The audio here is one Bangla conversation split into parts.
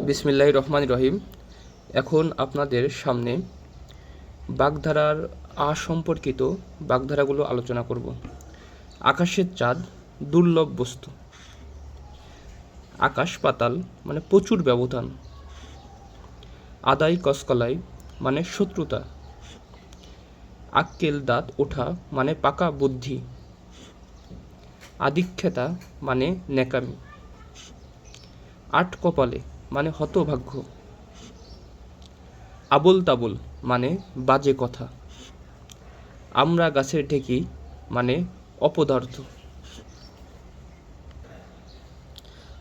বিসমিল্লাহির রহমানির রহিম। এখন আপনাদের সামনে বাগধারার সম্পর্কিত বাগধারাগুলো আলোচনা করব। আকাশের চাঁদ দুর্লভ বস্তু। আকাশ পাতাল মানে প্রচুর ব্যবধান। আদাই কসকলাই মানে শত্রুতা। আক্কেল দাঁত ওঠা মানে পাকা বুদ্ধি। আদিক্ষেতা মানে ন্যাকামি। আট কপালে মানে হতভাগ্য। আবোল তাবোল মানে বাজে কথা। আমরা গাছের ঢেকি মানে অপদার্থ।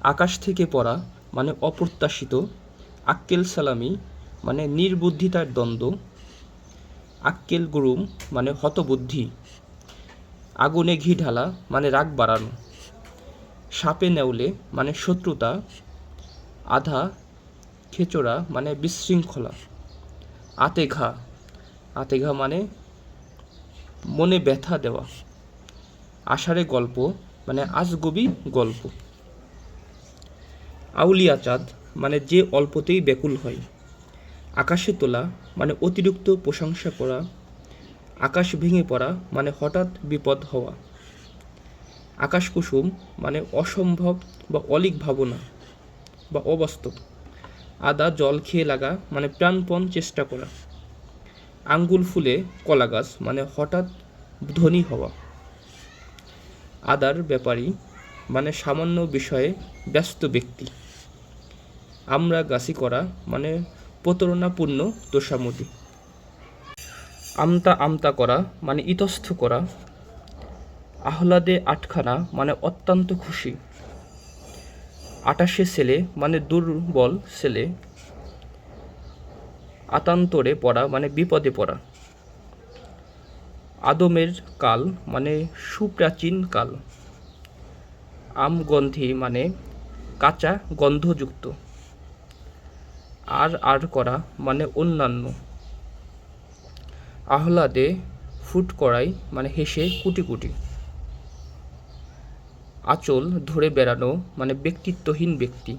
আকাশ থেকে পড়া মানে অপ্রত্যাশিত। আক্কেল সালামি মানে নির্বুদ্ধিতার দ্বন্দ্ব। আক্কেল গুরুম মানে হতবুদ্ধি। আগুনে ঘি ঢালা মানে রাগ বাড়ানো। সাপে নেউলে মানে শত্রুতা। আধা খেচড়া মানে বিশৃঙ্খলা। আতেঘা মানে মনে ব্যথা দেওয়া। আষাঢ়ে গল্প মানে আজগুবি গল্প। আউলিয়া চাঁদ মানে যে অল্পতেই ব্যাকুল হয়। আকাশে তোলা মানে অতিরিক্ত প্রশংসা করা। আকাশ ভেঙে পড়া মানে হঠাৎ বিপদ হওয়া। আকাশ কুসুম মানে অসম্ভব বা অলীক ভাবনা বা অবাস্তব। আদা জল খেয়ে লাগা মানে প্রাণপণ চেষ্টা করা। আঙ্গুল ফুলে কলা গাছ মানে হঠাৎ ধনী হওয়া। আদার ব্যাপারী মানে সামান্য বিষয়ে ব্যস্ত ব্যক্তি। আমরা গাছি করা মানে প্রতারণাপূর্ণ তোষামোদী। আমতা আমতা করা মানে ইতস্থ করা। আহ্লাদে আটখানা মানে অত্যন্ত খুশি। আটাশে ছেলে মানে দুর্বল ছেলে। আতান্তরে পড়া মানে বিপদে পড়া। আদমের কাল মানে সুপ্রাচীন কাল। আমগন্ধি মানে কাঁচা গন্ধযুক্ত। আর করা মানে অন্যান্য। আহ্লাদে ফুট করাই মানে হেসে কুটি কুটি। আঁচল ধরে বেড়ানো মানে ব্যক্তিত্বহীন ব্যক্তি।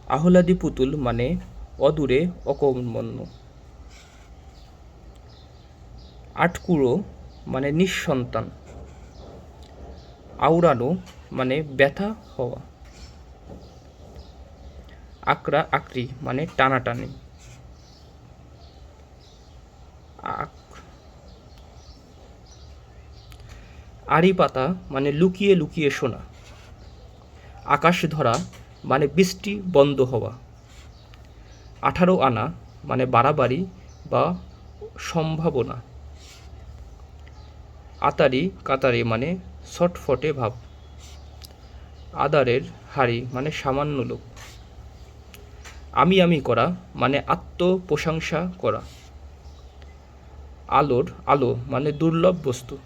আহ্লাদী পুতুল মানে অদূরে অকর্মণ্য। আটকুড়ো মানে নিঃসন্তান। আওড়ানো মানে ব্যথা হওয়া। আকড়া আকড়ি মানে টানাটানি। আড়ি পাতা মানে লুকিয়ে লুকিয়ে শোনা। আকাশ ধরা মানে বৃষ্টি বন্ধ হওয়া। 18 আনা মানে বাড়াবাড়ি বা সম্ভাবনা। আতারি কাতারি মানে ছটফটে ভাব। আদারের হাড়ি মানে সামান্য লোক। আমি করা মানে আত্মপ্রশংসা করা। আলো মানে দুর্লভ বস্তু।